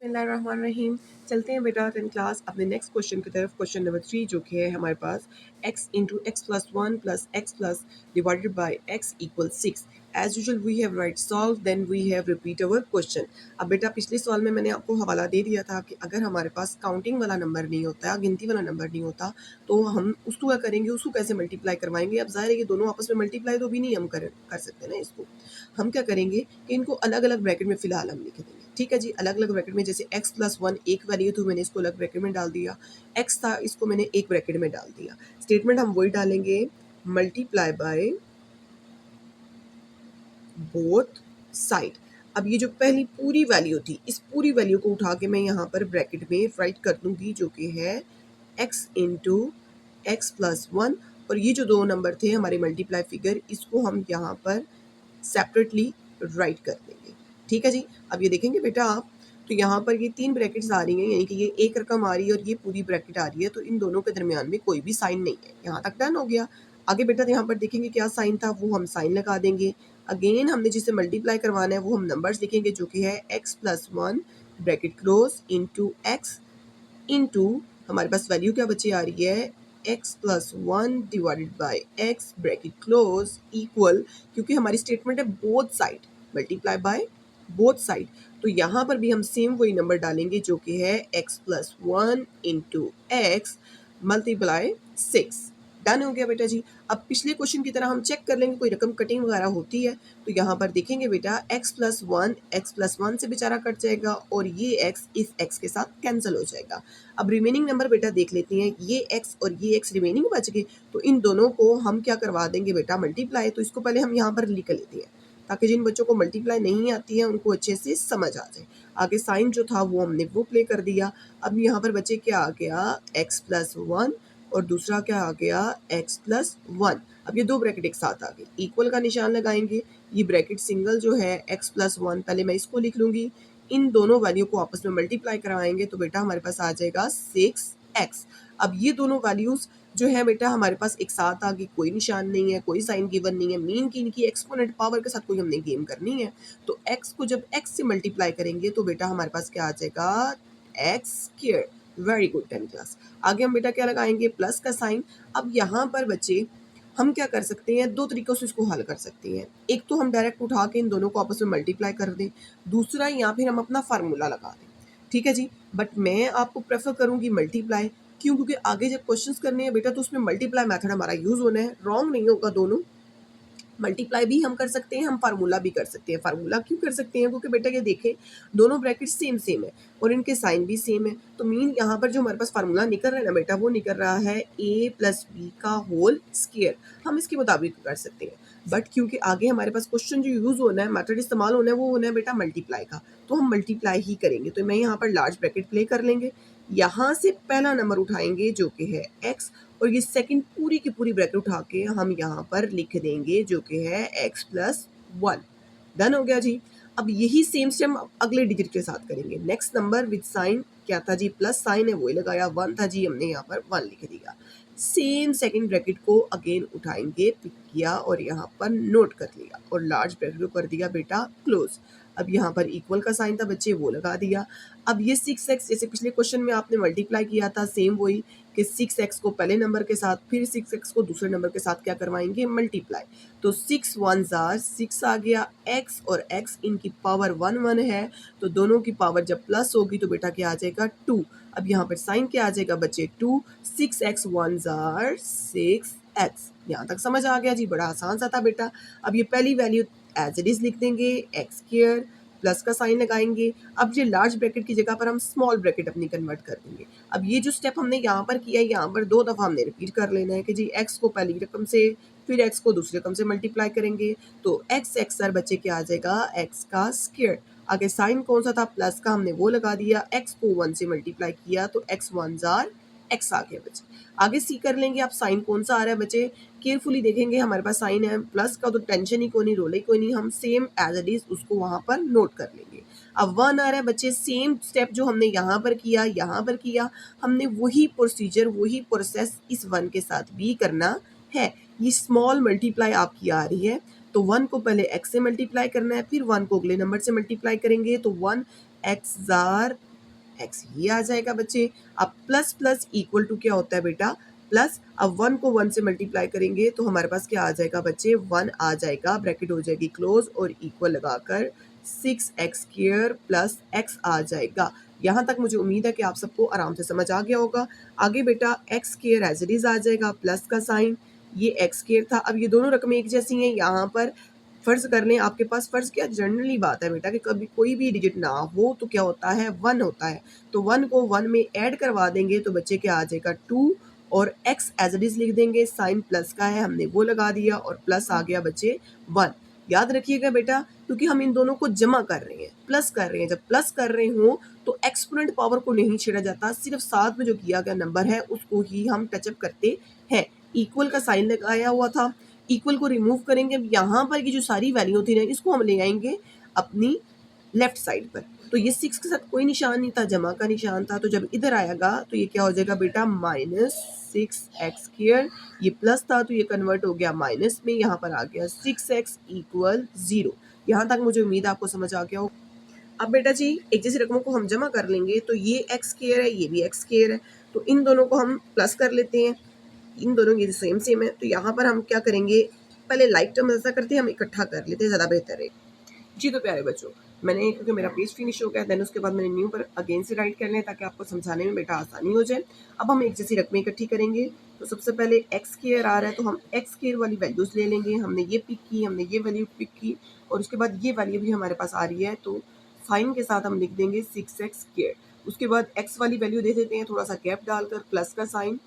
बिस्मिल्लाहिर्रहमानिर्रहीम। चलते हैं बेटा 10 क्लास अपने नेक्स्ट क्वेश्चन की तरफ। क्वेश्चन नंबर 3 जो कि है हमारे पास x into x plus one plus x plus divided by x equal 6। As usual we have right solve then we have repeat our question. अब बेटा पिछले सवाल में मैंने आपको हवाला दे दिया था कि अगर हमारे पास काउंटिंग वाला नंबर नहीं होता, गिनती वाला नंबर नहीं होता, तो हम उसको क्या करेंगे, उसको कैसे मल्टीप्लाई करवाएंगे। अब जाहिर है कि दोनों आपस में मल्टीप्लाई तो भी नहीं हम कर सकते ना। इसको हम क्या करेंगे कि इनको अलग अलग ब्रैकेट में फिलहाल हम लिख देंगे। ठीक है जी, अलग अलग ब्रैकेट में। जैसे x प्लस वन एक वैल्यू तो मैंने इसको अलग ब्रैकेट में डाल दिया, x था इसको मैंने एक ब्रैकेट में डाल दिया। स्टेटमेंट हम वही डालेंगे, मल्टीप्लाई बाय बोथ साइड। अब ये जो पहली पूरी वैल्यू थी, इस पूरी वैल्यू को उठा के मैं यहाँ पर ब्रैकेट में राइट कर दूंगी, जो कि है x into x plus one. और ये जो दो नंबर थे हमारे मल्टीप्लाई फिगर, इसको हम यहाँ पर सेपरेटली राइट कर देंगे। ठीक है जी। अब ये देखेंगे बेटा आप, तो यहाँ पर ये तीन ब्रैकेट्स आ रही हैं, यानी कि ये एक रकम आ रही है और ये पूरी ब्रैकेट आ रही है, तो इन दोनों के दरमियान में कोई भी साइन नहीं है। यहाँ तक डन हो गया। आगे बेटा यहाँ पर देखेंगे क्या साइन था, वो हम साइन लगा देंगे। अगेन हमने जिसे मल्टीप्लाई करवाना है वो हम नंबर्स लिखेंगे, जो कि है x plus one bracket close into x into हमारे पास वैल्यू क्या बची आ रही है, x plus one divided by x bracket close equal, क्योंकि हमारी स्टेटमेंट है both side multiply by both side, तो यहाँ पर भी हम सेम वही नंबर डालेंगे, जो कि है x plus one into x multiply 6। Done हो गया बेटा जी। अब पिछले क्वेश्चन की तरह हम चेक कर लेंगे कोई रकम कटिंग वगैरह होती है, तो यहाँ पर देखेंगे बेटा x प्लस वन से बेचारा कट जाएगा और ये x इस x के साथ कैंसिल हो जाएगा। अब रिमेनिंग नंबर बेटा देख लेते हैं, ये x और ये x रिमेनिंग बच गए, तो इन दोनों को हम क्या करवा देंगे बेटा मल्टीप्लाई। तो इसको पहले हम यहाँ पर लिख लेते हैं, ताकि जिन बच्चों को मल्टीप्लाई नहीं आती है उनको अच्छे से समझ आ जाए। आगे साइन जो था वो हमने वो प्ले कर दिया। अब यहाँ पर बच्चे क्या आ गया, x प्लस वन और दूसरा क्या आ गया, x प्लस वन। अब ये दो ब्रैकेट एक साथ आ गए, इक्वल का निशान लगाएंगे। ये ब्रैकेट सिंगल जो है x प्लस वन, पहले मैं इसको लिख लूंगी। इन दोनों वैल्यू को आपस में मल्टीप्लाई कराएंगे तो बेटा हमारे पास आ जाएगा 6x। अब ये दोनों वैल्यूज जो है बेटा हमारे पास एक साथ आ गई, कोई निशान नहीं है, कोई साइन गिवन नहीं है। मीन की इनकी एक्सपोनेंट पावर के साथ कोई हमने गेम करनी है, तो x को जब x से मल्टीप्लाई करेंगे तो बेटा हमारे पास क्या आ जाएगा, x square. Very good 10 class. आगे हम बेटा क्या लगाएंगे, प्लस का साइन। अब यहाँ पर बच्चे हम क्या कर सकते हैं, दो तरीकों से इसको हल कर सकते हैं। एक तो हम डायरेक्ट उठा के इन दोनों को आपस में मल्टीप्लाई कर दें, दूसरा या फिर हम अपना फार्मूला लगा दें। ठीक है जी, बट मैं आपको प्रेफर करूंगी मल्टीप्लाई। क्यों, क्योंकि आगे जब क्वेश्चंस करने हैं बेटा तो उसमें मल्टीप्लाई मेथड हमारा यूज होना है। रॉन्ग नहीं होगा दोनों, मल्टीप्लाई भी हम कर सकते हैं, हम फार्मूला भी कर सकते हैं। फार्मूला क्यों कर सकते हैं, क्योंकि बेटा ये देखें दोनों ब्रैकेट सेम सेम है और इनके साइन भी सेम है, तो मीन यहाँ पर जो हमारे पास फार्मूला निकल रहा है ना बेटा, वो निकल रहा है a प्लस बी का होल स्क्वायर। हम इसके मुताबिक कर सकते हैं, बट क्योंकि आगे हमारे पास क्वेश्चन जो यूज होना है, मेथड इस्तेमाल होना है, वो होना है बेटा मल्टीप्लाई का, तो हम मल्टीप्लाई ही करेंगे। तो मैं यहाँ पर लार्ज ब्रैकेट प्ले कर लेंगे, यहाँ से पहला नंबर उठाएंगे जो कि है x, और ये सेकंड पूरी की पूरी ब्रैकेट उठा के हम यहाँ पर लिख देंगे, जो कि है x प्लस वन। डन हो गया जी। अब यही सेम स्टेप अगले डिजिट के साथ करेंगे। नेक्स्ट नंबर विद साइन क्या था जी, प्लस साइन है वही लगाया, वन था जी, हमने यहाँ पर वन लिख दिया। सेम सेकंड ब्रैकेट को अगेन उठाएंगे, पिक किया और यहाँ पर नोट कर लिया और लार्ज ब्रैकेट को कर दिया बेटा क्लोज। अब यहाँ पर इक्वल का साइन था बच्चे, वो लगा दिया। अब ये 6x जैसे पिछले क्वेश्चन में आपने मल्टीप्लाई किया था, सेम वही कि 6x को पहले नंबर के साथ फिर 6x को दूसरे नंबर के साथ क्या करवाएंगे, मल्टीप्लाई। तो 6 1s are 6 आ गया, x और x इनकी पावर 1 1 है, तो दोनों की पावर जब प्लस होगी तो बेटा क्या आ जाएगा 2। अब यहाँ पर साइन क्या आ जाएगा बच्चे 2, 6x 1s are 6x। यहाँ तक समझ आ गया जी, बड़ा आसान सा था बेटा। अब ये पहली वैल्यू एज इट इज लिख देंगे, एक्स स्क्वायर, प्लस का साइन लगाएंगे। अब ये लार्ज ब्रैकेट की जगह पर हम स्मॉल ब्रैकेट अपनी कन्वर्ट कर देंगे। अब ये जो स्टेप हमने यहाँ पर किया है, यहाँ पर दो दफ़ा हमने रिपीट कर लेना है कि जी एक्स को पहली रकम से फिर एक्स को दूसरी रकम से मल्टीप्लाई करेंगे, तो एक्स एक्स सर बच्चे क्या आ जाएगा, एक्स का स्क्वायर। आगे साइन कौन सा था, प्लस का, हमने वो लगा दिया। एक्स को 1 से मल्टीप्लाई किया तो एक्स 1s are एक्स आ गया बच्चे। आगे सी कर लेंगे। आप साइन कौन सा आ रहा है बच्चे, केयरफुली देखेंगे। हमारे पास साइन है प्लस का, तो टेंशन ही कोई नहीं, रोले कोई नहीं, हम सेम एज इट इज उसको वहां पर नोट कर लेंगे। अब 1 आ रहा है बच्चे, सेम स्टेप जो हमने यहाँ पर किया, यहाँ पर किया, हमने वही प्रोसीजर वही प्रोसेस इस 1 के साथ भी करना है। ये स्मॉल मल्टीप्लाई आपकी आ रही है, तो 1 को पहले x से मल्टीप्लाई करना है, फिर 1 को अगले नंबर से मल्टीप्लाई करेंगे, तो 1 x जार एक्स, ये आ जाएगा बच्चे। अब प्लस प्लस इक्वल टू क्या होता है बेटा, प्लस। अब 1 को 1 से मल्टीप्लाई करेंगे तो हमारे पास क्या आ जाएगा बच्चे, 1 आ जाएगा, ब्रैकेट हो जाएगी क्लोज और इक्वल लगाकर 6x² प्लस x आ जाएगा। यहाँ तक मुझे उम्मीद है कि आप सबको आराम से समझ आ गया होगा। आगे बेटा x² एज इट इज आ जाएगा, प्लस का साइन, ये x² था। अब ये दोनों रकमें एक जैसी हैं, यहाँ पर फर्ज कर लें आपके पास, फर्ज क्या जनरली बात है बेटा कि कभी कोई भी डिजिट ना हो तो क्या होता है, 1 होता है। तो 1 को 1 में ऐड करवा देंगे तो बच्चे क्या आ जाएगा 2, और x एज इट इज लिख देंगे, साइन प्लस का है हमने वो लगा दिया और प्लस आ गया बच्चे 1। याद रखिएगा बेटा, क्योंकि हम इन दोनों को जमा कर रहे हैं, प्लस कर रहे हैं। जब प्लस कर रहे हो तो एक्सपोनेंट पावर को नहीं छेड़ा जाता, सिर्फ साथ में जो किया गया नंबर है उसको ही हम टचअप करते हैं। इक्वल का साइन लगाया हुआ था, इक्वल को रिमूव करेंगे। अब यहाँ पर की जो सारी वैल्यू थी ना, इसको हम ले आएंगे अपनी लेफ्ट साइड पर। तो ये 6 के साथ कोई निशान नहीं था, जमा का निशान था। तो जब इधर आएगा तो ये क्या हो जाएगा बेटा, -6x²। ये प्लस था तो ये कन्वर्ट हो गया माइनस में, यहाँ पर आ गया 6x = 0। यहाँ तक मुझे उम्मीद है आपको समझ आ गया हो। अब बेटा जी एक जैसी रकमों को हम जमा कर लेंगे तो ये x² है, ये भी x² है, तो इन दोनों को हम प्लस कर लेते हैं। इन दोनों की सेम सेम है, तो यहाँ पर हम क्या करेंगे, पहले लाइक टर्म ऐसा करते हैं, हम इकट्ठा कर लेते हैं, ज़्यादा बेहतर है जी। तो प्यारे बच्चों, मैंने क्योंकि मेरा पेज फिनिश हो गया, देन उसके बाद मैंने न्यू पर अगेन से राइट कर लें ताकि आपको समझाने में बेटा आसानी हो जाए। अब हम एक जैसी रकमें इकट्ठी करेंगे। तो सबसे पहले x² आ रहा है तो हम x² वाली वैल्यूज़ ले लेंगे। हमने ये पिक की, हमने ये वैल्यू पिक की, और उसके बाद ये वैल्यू भी हमारे पास आ रही है, तो साइन के साथ हम लिख देंगे 6x²। उसके बाद x वाली वैल्यू दे देते हैं, थोड़ा सा गैप डालकर, प्लस का साइन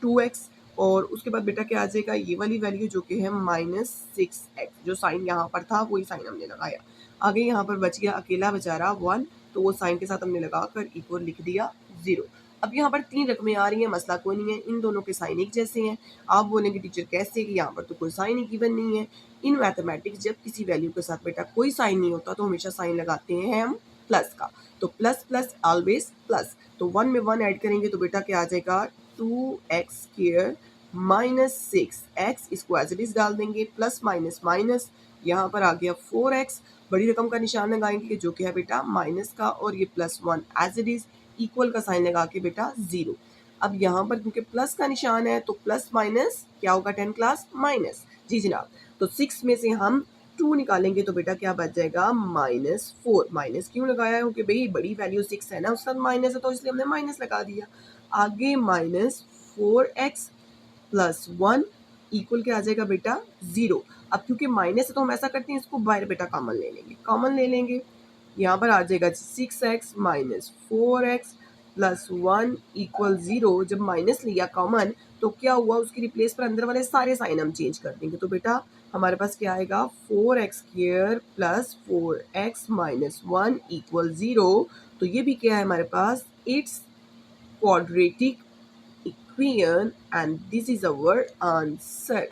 2x, और उसके बाद बेटा क्या आ जाएगा, ये वाली वैल्यू जो कि है -6x। जो साइन यहाँ पर था वही साइन हमने लगाया। आगे यहाँ पर बच गया अकेला बेचारा 1, तो वो साइन के साथ हमने लगाकर इक्वल लिख दिया 0। अब यहाँ पर 3 रकमें आ रही हैं, मसला कोई नहीं है, इन दोनों के साइन एक जैसे हैं। आप बोलेंगे टीचर कैसे, कि यहाँ पर तो कोई साइन ही गिवन नहीं है। इन मैथमेटिक्स जब किसी वैल्यू के साथ बेटा कोई साइन नहीं होता तो हमेशा साइन लगाते हैं हम प्लस का। तो प्लस प्लस ऑलवेज प्लस। तो 1 में 1 ऐड करेंगे तो बेटा क्या आ जाएगा, 2x² -6x, इसको एज इट इज डाल देंगे, प्लस माइनस माइनस, यहाँ पर आ गया 4x, बड़ी रकम का निशान लगाएंगे जो कि है बेटा माइनस का, और ये +1 एज इट इज, इक्वल का साइन लगा के बेटा 0। अब यहाँ पर क्योंकि प्लस का निशान है तो प्लस माइनस क्या होगा 10 क्लास माइनस, जी जनाब। तो 6 में से हम 2 निकालेंगे तो बेटा क्या बच जाएगा, -4। माइनस क्यों लगाया है, क्योंकि भाई बड़ी वैल्यू 6 है ना, उसके साथ माइनस है तो इसलिए हमने माइनस लगा दिया। आगे -4x + 1 इक्वल क्या आ जाएगा बेटा 0। अब क्योंकि माइनस है तो हम ऐसा करते हैं, इसको बाहर बेटा कॉमन ले लेंगे, कॉमन ले लेंगे। यहाँ पर आ जाएगा 6x - 4x + 1 = 0। जब माइनस लिया कॉमन तो क्या हुआ, उसकी रिप्लेस पर अंदर वाले सारे साइन हम चेंज कर देंगे। तो बेटा हमारे पास क्या आएगा, 4x² + 4x - 1 = 0। तो ये भी क्या है हमारे पास, it's quadratic equation, and this is our answer.